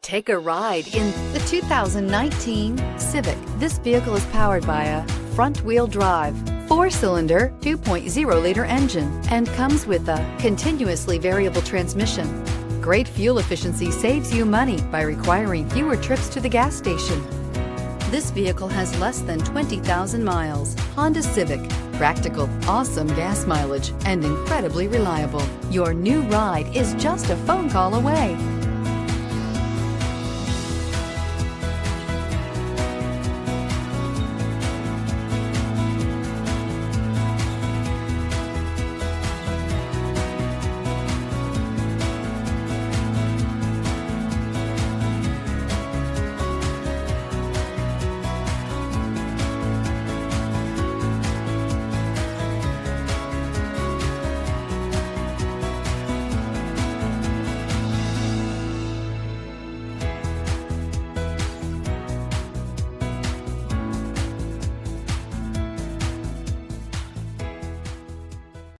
Take a ride in the 2019 Civic. This vehicle is powered by a front-wheel drive, 4-cylinder, 2.0-liter engine, and comes with a continuously variable transmission. Great fuel efficiency saves you money by requiring fewer trips to the gas station. This vehicle has less than 20,000 miles. Honda Civic. Practical, awesome gas mileage, and incredibly reliable. Your new ride is just a phone call away.